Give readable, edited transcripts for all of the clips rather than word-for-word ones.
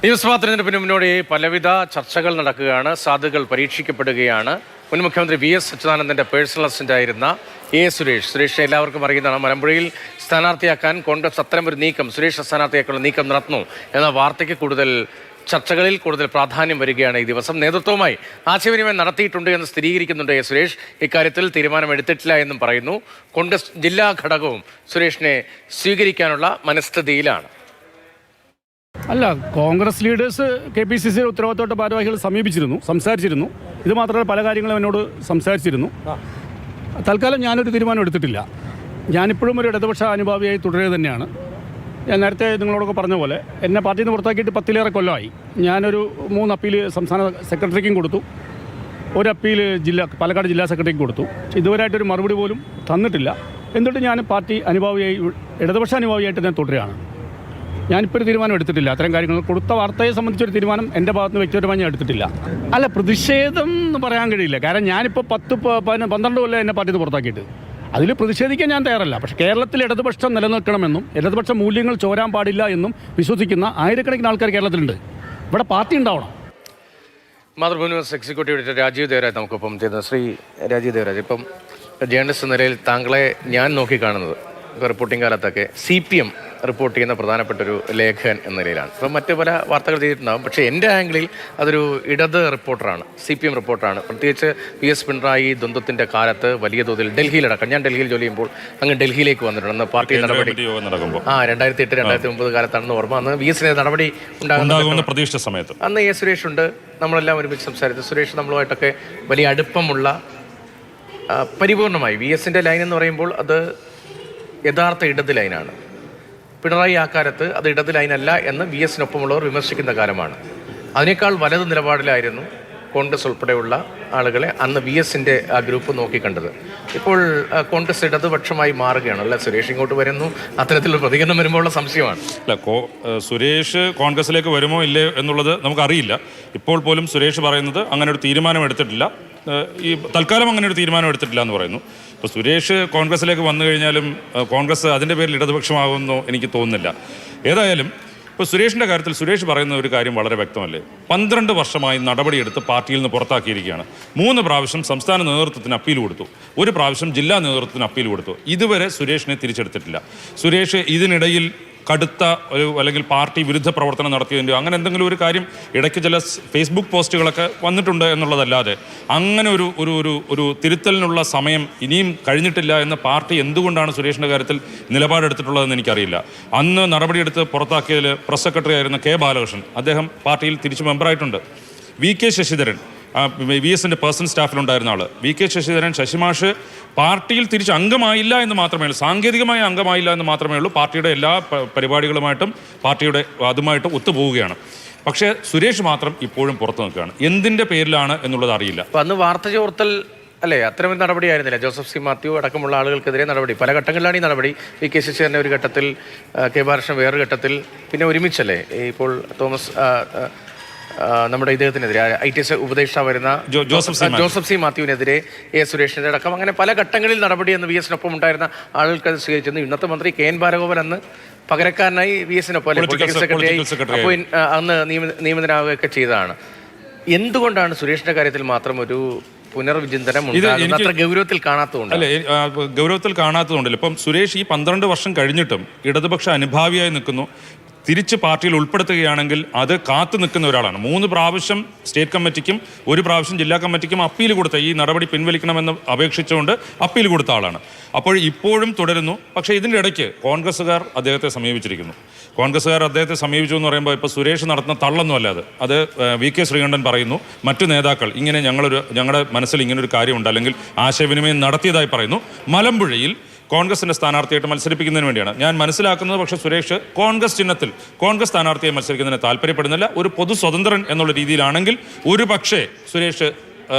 നിയമസഭാ തെരഞ്ഞെടുപ്പിന് മുന്നോടി പലവിധ ചർച്ചകൾ നടക്കുകയാണ്, സാധ്യതകൾ പരീക്ഷിക്കപ്പെടുകയാണ്. മുൻ മുഖ്യമന്ത്രി VS അച്യുതാനന്ദൻ്റെ പേഴ്സണൽ അസിസ്റ്റൻ്റായിരുന്ന സുരേഷ് എല്ലാവർക്കും അറിയുന്നതാണ്. മലമ്പുഴയിൽ സ്ഥാനാർത്ഥിയാക്കാൻ കോൺഗ്രസ് അത്തരമൊരു നീക്കം, സുരേഷ് സ്ഥാനാർത്ഥിയാക്കാനുള്ള നീക്കം നടത്തുന്നു എന്ന വാർത്തയ്ക്ക് ചർച്ചകളിൽ കൂടുതൽ പ്രാധാന്യം വരികയാണ്. ഈ ദിവസം നേതൃത്വവുമായി ആശയവിനിമയം നടത്തിയിട്ടുണ്ട് എന്ന് സ്ഥിരീകരിക്കുന്നുണ്ട് സുരേഷ്. ഇക്കാര്യത്തിൽ തീരുമാനമെടുത്തിട്ടില്ല എന്നും പറയുന്നു. കോൺഗ്രസ് ജില്ലാ ഘടകവും സുരേഷിനെ സ്വീകരിക്കാനുള്ള മനസ്ഥിതിയിലാണ്. അല്ല, കോൺഗ്രസ് ലീഡേഴ്സ് KPCC ഉത്തരവാദിത്തപ്പെട്ട ഭാരവാഹികൾ സംസാരിച്ചിരുന്നു. ഇത് മാത്രമല്ല, പല കാര്യങ്ങളും എന്നോട് സംസാരിച്ചിരുന്നു. തൽക്കാലം ഞാനൊരു തീരുമാനം എടുത്തിട്ടില്ല. ഞാനിപ്പോഴും ഒരു ഇടതുപക്ഷ അനുഭാവിയായി തുടരുക തന്നെയാണ്. ഞാൻ നേരത്തെ നിങ്ങളോടൊക്കെ പറഞ്ഞ പോലെ എന്നെ പാർട്ടിയിൽ നിന്ന് പുറത്താക്കിയിട്ട് 10-ലേറെ കൊല്ലമായി. ഞാനൊരു 3 അപ്പീൽ സംസ്ഥാന സെക്രട്ടറിക്കും കൊടുത്തു, ഒരു അപ്പീൽ പാലക്കാട് ജില്ലാ സെക്രട്ടറിക്കും കൊടുത്തു. ഇതുവരെയായിട്ടൊരു മറുപടി പോലും തന്നിട്ടില്ല. എന്നിട്ട് ഞാൻ പാർട്ടി അനുഭാവിയായി, ഇടതുപക്ഷ അനുഭാവിയായിട്ട് ഞാൻ തുടരുകയാണ്. ഞാനിപ്പോൾ ഒരു തീരുമാനം എടുത്തിട്ടില്ല. അത്തരം കാര്യങ്ങൾ കൊടുത്ത വാർത്തയെ സംബന്ധിച്ചൊരു തീരുമാനം എൻ്റെ ഭാഗത്ത് നിന്ന് വ്യക്തിപരമായി ഞാൻ എടുത്തിട്ടില്ല. അല്ല, പ്രതിഷേധം എന്ന് പറയാൻ കഴിയില്ല. കാരണം ഞാനിപ്പോൾ 10-12 കൊല്ലം എന്നെ പാർട്ടിയിൽ നിന്ന് പുറത്താക്കിയിട്ട് അതിൽ പ്രതിഷേധിക്കാൻ ഞാൻ തയ്യാറല്ല. പക്ഷേ കേരളത്തിൽ ഇടതുപക്ഷം നിലനിൽക്കണമെന്നും ഇടതുപക്ഷ മൂല്യങ്ങൾ ചോരാൻ പാടില്ല എന്നും വിശ്വസിക്കുന്ന ആയിരക്കണക്കിന് ആൾക്കാർ കേരളത്തിലുണ്ട്. ഇവിടെ പാർട്ടി ഉണ്ടാവണം. Mathrubhumi news executive editor Rajeev Devaraj നമുക്കൊപ്പം ചെയ്യുന്നത്. ശ്രീ രാജീവ് ദേവരാജ്, ഇപ്പം ജേർണലിസ്റ്റ് നിലയിൽ താങ്കളെ ഞാൻ നോക്കിക്കാണുന്നത് റിപ്പോർട്ടിംഗ് കാലത്തൊക്കെ CPM റിപ്പോർട്ട് ചെയ്യുന്ന പ്രധാനപ്പെട്ടൊരു ലേഖകൻ എന്ന നിലയിലാണ്. ഇപ്പം മറ്റ് പല വാർത്തകൾ ചെയ്തിട്ടുണ്ടാകും. പക്ഷേ എൻ്റെ ആംഗിളിൽ അതൊരു ഇടത് റിപ്പോർട്ടറാണ്, CPM റിപ്പോർട്ടറാണ്. പ്രത്യേകിച്ച് PS പിണറായി ദ്വന്ദ്വത്തിൻ്റെ കാലത്ത് വലിയ തോതിൽ ഡൽഹിയിലടക്കം, ഞാൻ ഡൽഹിയിൽ ജോലി ചെയ്യുമ്പോൾ അങ്ങ് ഡൽഹിയിലേക്ക് വന്നിട്ടുണ്ട്. പാർട്ടി നടപടി 2008-2009 കാലത്താണെന്ന് ഓർമ്മ. അന്ന് VSനെ നടപടി ഉണ്ടാകുന്ന പ്രതീക്ഷിച്ച സമയത്ത് അന്ന് സുരേഷ് ഉണ്ട്. നമ്മളെല്ലാം ഒരുമിച്ച് സംസാരിച്ചു. സുരേഷ് നമ്മളുമായിട്ടൊക്കെ വലിയ അടുപ്പമുള്ള, പരിപൂർണമായി VSൻ്റെ ലൈൻ എന്ന് പറയുമ്പോൾ അത് യഥാർത്ഥ ഇടത് ലൈനാണ്. പിണറായി ആ കാലത്ത് അത് ഇടത് ലൈനല്ല എന്ന് VSനൊപ്പമുള്ളവർ വിമർശിക്കുന്ന കാലമാണ്. അതിനേക്കാൾ വലത് നിലപാടിലായിരുന്നു കോൺഗ്രസ് ഉൾപ്പെടെയുള്ള ആളുകളെ അന്ന് VSൻ്റെ ആ ഗ്രൂപ്പ് നോക്കിക്കണ്ടത്. ഇപ്പോൾ കോൺഗ്രസ് ഇടതുപക്ഷമായി മാറുകയാണ്. അല്ല, സുരേഷ് ഇങ്ങോട്ട് വരുന്നു, അത്തരത്തിലുള്ള പ്രതികരണം വരുമ്പോഴുള്ള സംശയമാണ്. അല്ല, സുരേഷ് കോൺഗ്രസിലേക്ക് വരുമോ ഇല്ലേ എന്നുള്ളത് നമുക്കറിയില്ല. ഇപ്പോൾ പോലും സുരേഷ് പറയുന്നത് അങ്ങനെ ഒരു തീരുമാനം എടുത്തിട്ടില്ല, ഈ തൽക്കാലം അങ്ങനെ ഒരു തീരുമാനം എടുത്തിട്ടില്ല എന്ന് പറയുന്നു. ഇപ്പോൾ സുരേഷ് കോൺഗ്രസിലേക്ക് വന്നു കഴിഞ്ഞാലും കോൺഗ്രസ് അതിൻ്റെ പേരിൽ ഇടതുപക്ഷമാകുമെന്നോ എനിക്ക് തോന്നുന്നില്ല. ഏതായാലും ഇപ്പോൾ സുരേഷിൻ്റെ കാര്യത്തിൽ സുരേഷ് പറയുന്ന ഒരു കാര്യം വളരെ വ്യക്തമല്ലേ. 12 വർഷമായി നടപടിയെടുത്ത് പാർട്ടിയിൽ നിന്ന് പുറത്താക്കിയിരിക്കുകയാണ്. 3 പ്രാവശ്യം സംസ്ഥാന നേതൃത്വത്തിന് അപ്പീൽ കൊടുത്തു, 1 പ്രാവശ്യം ജില്ലാ നേതൃത്വത്തിന് അപ്പീൽ കൊടുത്തു. ഇതുവരെ സുരേഷിനെ തിരിച്ചെടുത്തിട്ടില്ല. സുരേഷ് ഇതിനിടയിൽ കടുത്ത അല്ലെങ്കിൽ പാർട്ടി വിരുദ്ധ പ്രവർത്തനം നടത്തിയതിൻ്റെ അങ്ങനെ എന്തെങ്കിലും ഒരു കാര്യം ഇടയ്ക്ക് ചില ഫേസ്ബുക്ക് പോസ്റ്റുകളൊക്കെ വന്നിട്ടുണ്ട് എന്നുള്ളതല്ലാതെ അങ്ങനെ ഒരു തിരുത്തലിനുള്ള സമയം ഇനിയും കഴിഞ്ഞിട്ടില്ല എന്ന പാർട്ടി എന്തുകൊണ്ടാണ് സുരേഷിൻ്റെ കാര്യത്തിൽ നിലപാടെടുത്തിട്ടുള്ളതെന്ന് എനിക്കറിയില്ല. അന്ന് നടപടിയെടുത്ത് പുറത്താക്കിയതിൽ പ്രസ് സെക്രട്ടറി ആയിരുന്ന K. ബാലകൃഷ്ണൻ, അദ്ദേഹം പാർട്ടിയിൽ തിരിച്ച് മെമ്പറായിട്ടുണ്ട്. VK ശശിധരൻ, VSൻ്റെ പേഴ്സണൽ സ്റ്റാഫിലുണ്ടായിരുന്ന ആൾ VK ശശിധരൻ, ശശിമാഷ് പാർട്ടിയിൽ തിരിച്ച് അംഗമായില്ല എന്ന് മാത്രമേ ഉള്ളൂ, സാങ്കേതികമായ അംഗമായില്ല എന്ന് മാത്രമേ ഉള്ളൂ. പാർട്ടിയുടെ എല്ലാ പരിപാടികളുമായിട്ടും പാർട്ടിയുടെ അതുമായിട്ട് ഒത്തുപോവുകയാണ്. പക്ഷേ സുരേഷ് മാത്രം ഇപ്പോഴും പുറത്തു നിൽക്കുകയാണ്. എന്തിൻ്റെ പേരിലാണ് എന്നുള്ളത് അറിയില്ല. അപ്പം അന്ന് വാർത്ത ചോർത്തൽ അല്ലേ, അത്തരമൊരു നടപടിയായിരുന്നില്ല. Joseph C. മാത്യു അടക്കമുള്ള ആളുകൾക്കെതിരെ നടപടി, പല ഘട്ടങ്ങളിലാണ് ഈ നടപടി. VK ശശിധരൻ ഒരു ഘട്ടത്തിൽ, K. ബാലകൃഷ്ണൻ വേറൊരു ഘട്ടത്തിൽ, പിന്നെ ഒരുമിച്ചല്ലേ ഇപ്പോൾ നമ്മുടെ ഇദ്ദേഹത്തിനെതിരെ ITS ഉപദേഷ്ടാവ് വരുന്ന ജോസഫ് C. മാത്യുവിനെതിരെ സുരേഷിൻ്റെ അടക്കം അങ്ങനെ പല ഘട്ടങ്ങളിൽ നടപടി എന്ന് VSനൊപ്പം ഉണ്ടായിരുന്ന ആളുകൾക്ക് അത് സ്വീകരിച്ചിരുന്നു. ഇന്നത്തെ മന്ത്രി KN ബാലഗോപാൽ അന്ന് പകരക്കാരനായി VSനൊപ്പം പൊളിറ്റിക്കൽ സെക്രട്ടറിയായി അപ്പോൾ അന്ന് നിയമിതനാവുകയൊക്കെ ചെയ്തതാണ്. എന്തുകൊണ്ടാണ് സുരേഷിൻ്റെ കാര്യത്തിൽ മാത്രം ഒരു പുനർവിചിന്തനം അത്ര ഗൗരവത്തിൽ കാണാത്തതുകൊണ്ട്? അല്ലെ, ഗൗരവത്തിൽ കാണാത്തതുകൊണ്ടല്ലോ. ഇപ്പം സുരേഷ് ഈ 12 വർഷം കഴിഞ്ഞിട്ടും ഇടതുപക്ഷ അനുഭാവിയായി നിൽക്കുന്നു. തിരിച്ച് പാർട്ടിയിൽ ഉൾപ്പെടുത്തുകയാണെങ്കിൽ അത് കാത്തു നിൽക്കുന്ന ഒരാളാണ്. 3 പ്രാവശ്യം സ്റ്റേറ്റ് കമ്മിറ്റിക്കും 1 പ്രാവശ്യം ജില്ലാ കമ്മിറ്റിക്കും അപ്പീൽ കൊടുത്ത, ഈ നടപടി പിൻവലിക്കണമെന്ന് അപേക്ഷിച്ചുകൊണ്ട് അപ്പീൽ കൊടുത്ത ആളാണ്. അപ്പോൾ ഇപ്പോഴും തുടരുന്നു. പക്ഷേ ഇതിൻ്റെ ഇടയ്ക്ക് കോൺഗ്രസ്സുകാർ അദ്ദേഹത്തെ സമീപിച്ചിരിക്കുന്നു. കോൺഗ്രസ്സുകാർ അദ്ദേഹത്തെ സമീപിച്ചു എന്ന് പറയുമ്പോൾ ഇപ്പോൾ സുരേഷ് നടത്തുന്ന തള്ളൊന്നും അല്ലാതെ അത് VK ശ്രീകണ്ഠൻ പറയുന്നു, മറ്റു നേതാക്കൾ ഇങ്ങനെ ഞങ്ങളുടെ മനസ്സിൽ ഇങ്ങനൊരു കാര്യമുണ്ട് അല്ലെങ്കിൽ ആശയവിനിമയം നടത്തിയതായി പറയുന്നു. മലമ്പുഴയിൽ കോൺഗ്രസിൻ്റെ സ്ഥാനാർത്ഥിയായിട്ട് മത്സരിപ്പിക്കുന്നതിന് വേണ്ടിയാണ് ഞാൻ മനസ്സിലാക്കുന്നത്. പക്ഷേ സുരേഷ് കോൺഗ്രസ് ചിഹ്നത്തിൽ കോൺഗ്രസ് സ്ഥാനാർത്ഥിയെ മത്സരിക്കുന്നതിന് താല്പര്യപ്പെടുന്നില്ല. ഒരു പൊതു സ്വതന്ത്രൻ എന്നുള്ള രീതിയിലാണെങ്കിൽ ഒരു പക്ഷേ സുരേഷ്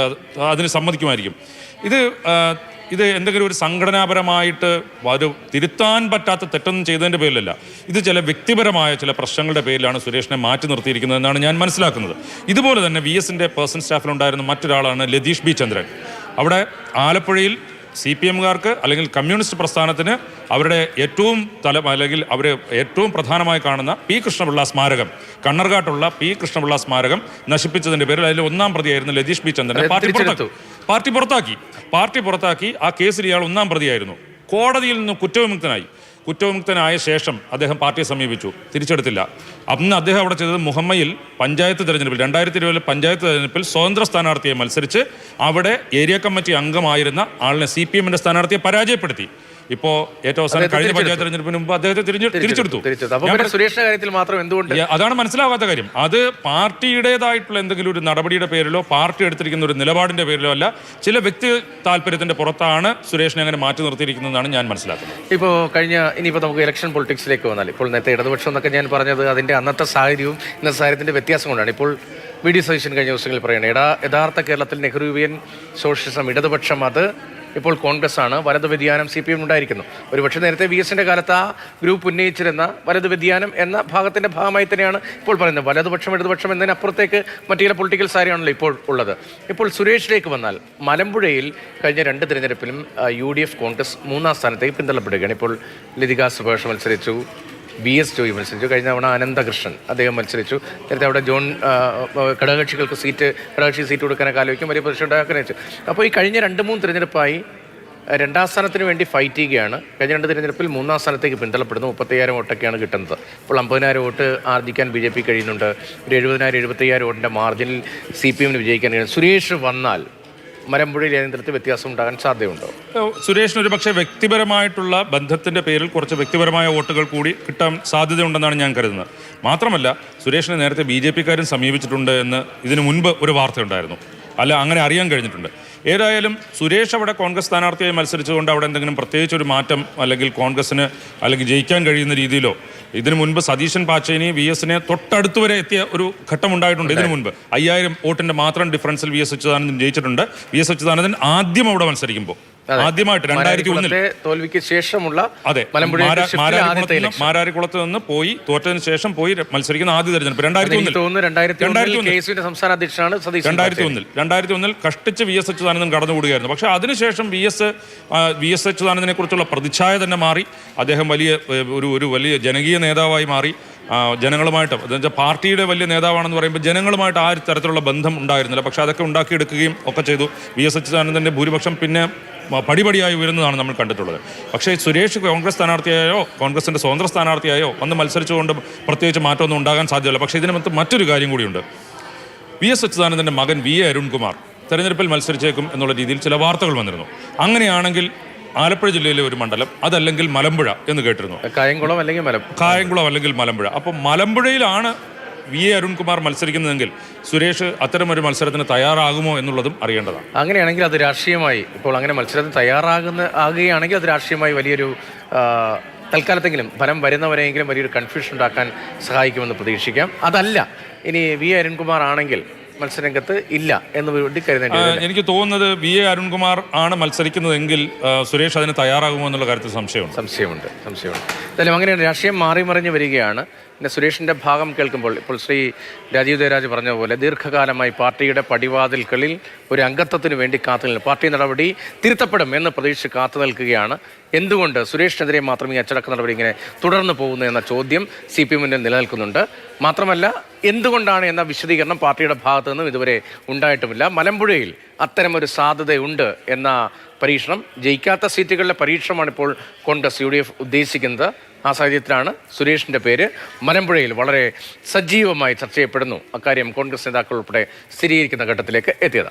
അതിന് സമ്മതിക്കുമായിരിക്കും. ഇത് എന്തെങ്കിലും ഒരു സംഘടനാപരമായിട്ട് ഒരു തിരുത്താൻ പറ്റാത്ത തെറ്റൊന്നും ചെയ്തതിൻ്റെ പേരിലല്ല. ഇത് ചില വ്യക്തിപരമായ ചില പ്രശ്നങ്ങളുടെ പേരിലാണ് സുരേഷിനെ മാറ്റി നിർത്തിയിരിക്കുന്നതെന്നാണ് ഞാൻ മനസ്സിലാക്കുന്നത്. ഇതുപോലെ തന്നെ VSൻ്റെ പേഴ്സണൽ സ്റ്റാഫിലുണ്ടായിരുന്ന മറ്റൊരാളാണ് ലതീഷ് B. ചന്ദ്രൻ. അവിടെ ആലപ്പുഴയിൽ CPMകാർക്ക് അല്ലെങ്കിൽ കമ്മ്യൂണിസ്റ്റ് പ്രസ്ഥാനത്തിന് അവരുടെ ഏറ്റവും അല്ലെങ്കിൽ അവർ ഏറ്റവും പ്രധാനമായി കാണുന്ന പി കൃഷ്ണപിള്ള സ്മാരകം, കണ്ണർകാട്ടുള്ള പി കൃഷ്ണപിള്ള സ്മാരകം നശിപ്പിച്ചതിൻ്റെ പേരിൽ അതിൽ ഒന്നാം പ്രതിയായിരുന്നു ലതീഷ് പി ചന്ദ്രനെ പാർട്ടി പുറത്താക്കി. ആ കേസിൽ ഇയാൾ ഒന്നാം പ്രതിയായിരുന്നു. കോടതിയിൽ നിന്ന് കുറ്റവിമുക്തനായ ശേഷം അദ്ദേഹം പാർട്ടിയെ സമീപിച്ചു, തിരിച്ചെടുത്തില്ല. അന്ന് അദ്ദേഹം അവിടെ ചെയ്തത് മുഹമ്മയിൽ പഞ്ചായത്ത് തെരഞ്ഞെടുപ്പിൽ 2020 പഞ്ചായത്ത് തെരഞ്ഞെടുപ്പിൽ സ്വതന്ത്ര സ്ഥാനാർത്ഥിയെ മത്സരിച്ച് അവിടെ ഏരിയ കമ്മിറ്റി അംഗമായിരുന്ന ആളിനെ CPMന്റെ സ്ഥാനാർത്ഥിയെ പരാജയപ്പെടുത്തി. ഇപ്പോൾ ഏറ്റവും അവസാനം കഴിഞ്ഞ പഞ്ചായത്ത് തെരഞ്ഞെടുപ്പിന് മുമ്പ് അദ്ദേഹത്തെ തിരിച്ചെടുത്തു. സുരേഷിന്റെ കാര്യത്തിൽ മാത്രം എന്തുകൊണ്ട് അതാണ് മനസ്സിലാവാത്ത കാര്യം. അത് പാർട്ടിയുടേതായിട്ടുള്ള എന്തെങ്കിലും ഒരു നടപടിയുടെ പേരിലോ പാർട്ടി എടുത്തിരിക്കുന്ന ഒരു നിലപാടിന്റെ പേരിലോ അല്ല, ചില വ്യക്തി താല്പര്യത്തിന്റെ പുറത്താണ് സുരേഷിനെ അങ്ങനെ മാറ്റി നിർത്തിയിരിക്കുന്നതെന്നാണ് ഞാൻ മനസ്സിലാക്കുന്നത്. ഇപ്പോൾ ഇനിയിപ്പോൾ നമുക്ക് ഇലക്ഷൻ പൊളിറ്റിക്സിലേക്ക് വന്നാൽ, ഇപ്പോൾ നേരത്തെ ഇടതുപക്ഷം എന്നൊക്കെ ഞാൻ പറഞ്ഞത് അതിന്റെ അന്നത്തെ സാഹചര്യവും ഇന്നത്തെ സാഹചര്യത്തിന്റെ വ്യത്യാസം കൊണ്ടാണ്. ഇപ്പോൾ VD സതീശൻ കഴിഞ്ഞ ദിവസങ്ങളിൽ പറയുന്നത് യഥാർത്ഥ കേരളത്തിൽ നെഹ്റുവിയൻ സോഷ്യലിസം ഇടതുപക്ഷം, അത് ഇപ്പോൾ കോൺഗ്രസ് ആണ്, വലതു വ്യതിയാനം CPM ഉണ്ടായിരിക്കുന്നു. ഒരുപക്ഷെ നേരത്തെ VSന്റെ കാലത്ത് ആ ഗ്രൂപ്പ് ഉന്നയിച്ചിരുന്ന വലതു വ്യതിയാനം എന്ന ഭാഗത്തിന്റെ ഭാഗമായി തന്നെയാണ് ഇപ്പോൾ പറയുന്നത്. വലതുപക്ഷം ഇടതുപക്ഷം എന്നതിനപ്പുറത്തേക്ക് മറ്റു ചില പൊളിറ്റിക്കൽ സാരിയാണല്ലോ ഇപ്പോൾ ഉള്ളത്. ഇപ്പോൾ സുരേഷിലേക്ക് വന്നാൽ, മലമ്പുഴയിൽ കഴിഞ്ഞ 2 തിരഞ്ഞെടുപ്പിലും UDF കോൺഗ്രസ് 3ാം സ്ഥാനത്തേക്ക് പിന്തള്ളപ്പെടുകയാണ്. ഇപ്പോൾ ലതിക സുഭാഷ് മത്സരിച്ചു, VS ജോയി മത്സരിച്ചു, കഴിഞ്ഞ തവണ അനന്തകൃഷ്ണൻ അദ്ദേഹം മത്സരിച്ചു. നേരത്തെ അവിടെ ഘടകകക്ഷികൾക്ക് ഘടകകക്ഷി സീറ്റ് കൊടുക്കാനൊക്കെ ആലോചിക്കും, വലിയ പ്രശ്നം ഉണ്ടാക്കാൻ വെച്ചു. അപ്പോൾ ഈ കഴിഞ്ഞ 2-3 തിരഞ്ഞെടുപ്പായി 2ാം സ്ഥാനത്തിന് വേണ്ടി ഫൈറ്റ് ചെയ്യുകയാണ്. കഴിഞ്ഞ 2 തിരഞ്ഞെടുപ്പിൽ 3ാം സ്ഥാനത്തേക്ക് പിന്തള്ളപ്പെടുന്നു. 35,000 വോട്ടൊക്കെയാണ് കിട്ടുന്നത്. ഇപ്പോൾ 50,000 വോട്ട് ആർജിക്കാൻ BJP കഴിയുന്നുണ്ട്. ഒരു 70,000-75,000 വോട്ടിൻ്റെ മാർജിനിൽ CPMന് വിജയിക്കാൻ കഴിയും. സുരേഷ് വന്നാൽ മലമ്പുഴയിൽ ഏതെങ്കിലും വ്യത്യാസം ഉണ്ടാകാൻ സാധ്യതയുണ്ടോ? സുരേഷിന് ഒരു പക്ഷേ വ്യക്തിപരമായിട്ടുള്ള ബന്ധത്തിന്റെ പേരിൽ കുറച്ച് വ്യക്തിപരമായ വോട്ടുകൾ കൂടി കിട്ടാൻ സാധ്യതയുണ്ടെന്നാണ് ഞാൻ കരുതുന്നത്. മാത്രമല്ല, സുരേഷിനെ നേരത്തെ BJPക്കാരും സമീപിച്ചിട്ടുണ്ട് എന്ന് ഇതിനു മുൻപ് ഒരു വാർത്തയുണ്ടായിരുന്നു, അല്ല അങ്ങനെ അറിയാൻ കഴിഞ്ഞിട്ടുണ്ട്. ഏതായാലും സുരേഷ് അവിടെ കോൺഗ്രസ് സ്ഥാനാർത്ഥിയായി മത്സരിച്ചുകൊണ്ട് അവിടെ എന്തെങ്കിലും പ്രത്യേകിച്ച് ഒരു മാറ്റം അല്ലെങ്കിൽ കോൺഗ്രസിന് അല്ലെങ്കിൽ ജയിക്കാൻ കഴിയുന്ന രീതിയിലോ, ഇതിനു മുൻപ് സതീശൻ പാച്ചേനി VSനെ തൊട്ടടുത്ത് വരെ എത്തിയ ഒരു ഘട്ടം ഉണ്ടായിട്ടുണ്ട്. ഇതിനു മുൻപ് 5,000 വോട്ടിന്റെ മാത്രം ഡിഫറൻസിൽ VS അച്യുതാനന്ദൻ ജയിച്ചിട്ടുണ്ട്. VS അച്യുതാനന്ദൻ ആദ്യം അവിടെ മത്സരിക്കുമ്പോൾ ആദ്യമായിട്ട് 2001 തോൽവിക്ക് ശേഷമുള്ള മാരാരിക്കുളത്ത് നിന്ന് പോയി തോറ്റതിന് ശേഷം പോയി മത്സരിക്കുന്ന ആദ്യ തെരഞ്ഞെടുപ്പ് 2001 കഷ്ടിച്ച് VS അച്യുതാനന്ദൻ കടന്നുകൂടുകയായിരുന്നു. പക്ഷേ അതിനുശേഷം VS അച്യുതാനന്ദനെ കുറിച്ചുള്ള പ്രതിച്ഛായ തന്നെ മാറി. അദ്ദേഹം ഒരു വലിയ ജനകീയ നേതാവായി മാറി. ജനങ്ങളുമായിട്ട്, എന്നുവെച്ചാൽ പാർട്ടിയുടെ വലിയ നേതാവാണെന്ന് പറയുമ്പോൾ ജനങ്ങളുമായിട്ട് ആ ഒരു തരത്തിലുള്ള ബന്ധം ഉണ്ടായിരുന്നില്ല. പക്ഷേ അതൊക്കെ ഉണ്ടാക്കിയെടുക്കുകയും ഒക്കെ ചെയ്തു. VS അച്യുതാനന്ദൻ്റെ ഭൂരിപക്ഷം പിന്നെ പടിപടിയായി ഉയരുന്നതാണ് നമ്മൾ കണ്ടിട്ടുള്ളത്. പക്ഷേ സുരേഷ് കോൺഗ്രസ് സ്ഥാനാർത്ഥിയായോ കോൺഗ്രസിൻ്റെ സ്വതന്ത്ര സ്ഥാനാർത്ഥിയായോ വന്ന് മത്സരിച്ചുകൊണ്ട് പ്രത്യേകിച്ച് മാറ്റമൊന്നും ഉണ്ടാകാൻ സാധ്യമല്ല. പക്ഷേ ഇതിനകത്ത് മറ്റൊരു കാര്യം കൂടിയുണ്ട്. VS അച്യുതാനന്ദൻ്റെ മകൻ VA അരുൺകുമാർ തെരഞ്ഞെടുപ്പിൽ മത്സരിച്ചേക്കും എന്നുള്ള രീതിയിൽ ചില വാർത്തകൾ വന്നിരുന്നു. അങ്ങനെയാണെങ്കിൽ ആലപ്പുഴ ജില്ലയിലെ ഒരു മണ്ഡലം, അതല്ലെങ്കിൽ മലമ്പുഴ എന്ന് കേട്ടിരുന്നു. കായംകുളം അല്ലെങ്കിൽ മലമ്പുഴ. അപ്പോൾ മലമ്പുഴയിലാണ് VA അരുൺകുമാർ മത്സരിക്കുന്നതെങ്കിൽ സുരേഷ് അത്തരമൊരു മത്സരത്തിന് തയ്യാറാകുമോ എന്നുള്ളതും അറിയേണ്ടതാണ്. അങ്ങനെയാണെങ്കിൽ അത് രാഷ്ട്രീയമായി, ഇപ്പോൾ അങ്ങനെ മത്സരത്തിന് ആകുകയാണെങ്കിൽ അത് രാഷ്ട്രീയമായി വലിയൊരു തൽക്കാലത്തെങ്കിലും ഫലം വരുന്നവരെങ്കിലും വലിയൊരു കൺഫ്യൂഷൻ ഉണ്ടാക്കാൻ സഹായിക്കുമെന്ന് പ്രതീക്ഷിക്കാം. അതല്ല, ഇനി VA അരുൺകുമാർ ആണെങ്കിൽ മത്സരരംഗത്ത് ഇല്ല എന്ന് വേണ്ടി കരുതേണ്ടി. എനിക്ക് തോന്നുന്നത് VA അരുൺകുമാർ ആണ് മത്സരിക്കുന്നതെങ്കിൽ സുരേഷ് അതിന് തയ്യാറാകുമോ എന്നുള്ള കാര്യത്തിൽ സംശയമുണ്ട്. എന്തായാലും അങ്ങനെയാണ് രാഷ്ട്രീയം മാറി മറിഞ്ഞ് വരികയാണ്. പിന്നെ സുരേഷിൻ്റെ ഭാഗം കേൾക്കുമ്പോൾ ഇപ്പോൾ ശ്രീ രാജീവ് ദേവരാജ് പറഞ്ഞ പോലെ ദീർഘകാലമായി പാർട്ടിയുടെ പടിവാതിൽക്കളിൽ ഒരു അംഗത്വത്തിന് വേണ്ടി കാത്തുനിൽക്കും, പാർട്ടി നടപടി തിരുത്തപ്പെടും എന്ന് പ്രതീക്ഷിച്ച് കാത്തു നിൽക്കുകയാണ്. എന്തുകൊണ്ട് സുരേഷിനെതിരെ മാത്രം ഈ അച്ചടക്ക നടപടി ഇങ്ങനെ തുടർന്നു പോകുന്നു എന്ന ചോദ്യം CPMന് നിലനിൽക്കുന്നുണ്ട്. മാത്രമല്ല, എന്തുകൊണ്ടാണ് എന്ന വിശദീകരണം പാർട്ടിയുടെ ഭാഗത്തു നിന്നും ഇതുവരെ ഉണ്ടായിട്ടുമില്ല. മലമ്പുഴയിൽ അത്തരമൊരു സാധ്യതയുണ്ട് എന്ന പരീക്ഷണം, ജയിക്കാത്ത സീറ്റുകളിലെ പരീക്ഷണമാണ് ഇപ്പോൾ കോൺഗ്രസ് UDF ഉദ്ദേശിക്കുന്നത്. ആ സാഹചര്യത്തിലാണ് സുരേഷിൻ്റെ പേര് മലമ്പുഴയിൽ വളരെ സജീവമായി ചർച്ച ചെയ്യപ്പെടുന്നു. അക്കാര്യം കോൺഗ്രസ് നേതാക്കൾ ഉൾപ്പെടെ സ്ഥിരീകരിക്കുന്ന ഘട്ടത്തിലേക്ക് എത്തിയത്.